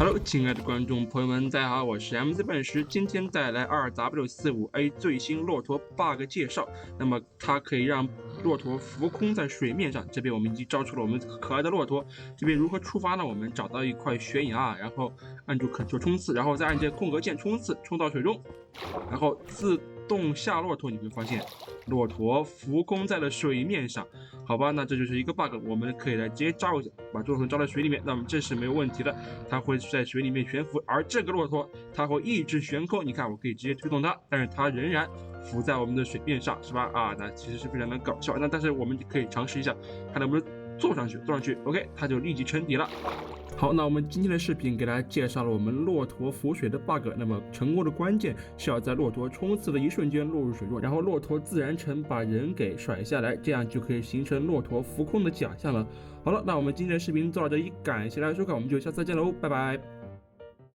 Hello，亲爱的观众朋友们，大家好，我是 MC 笨石，今天带来 2W45A 最新骆驼 bug 介绍。那么它可以让骆驼浮空在水面上。这边我们已经招出了我们可爱的骆驼。这边如何触发呢？我们找到一块悬崖，然后按住 Ctrl 冲刺，然后再按这空格键冲刺，冲到水中，然后自动下骆驼，你会发现骆驼浮空在了水面上。好吧，那这就是一个 bug， 我们可以来直接扎过去，把骆驼扎在水里面，那么这是没有问题的，它会在水里面悬浮，而这个骆驼它会一直悬空，你看我可以直接推动它，但是它仍然浮在我们的水面上，是吧？啊，那其实是非常的搞笑。那但是我们可以尝试一下，看能不能坐上去 ，OK， 它就立即沉底了。好，那我们今天的视频给大家介绍了我们骆驼浮水的 bug。那么成功的关键是要在骆驼冲刺的一瞬间落入水中，然后骆驼自然沉把人给甩下来，这样就可以形成骆驼浮空的假象了。好了，那我们今天的视频就到这里，感谢大家收看，我们就下次见喽，拜拜。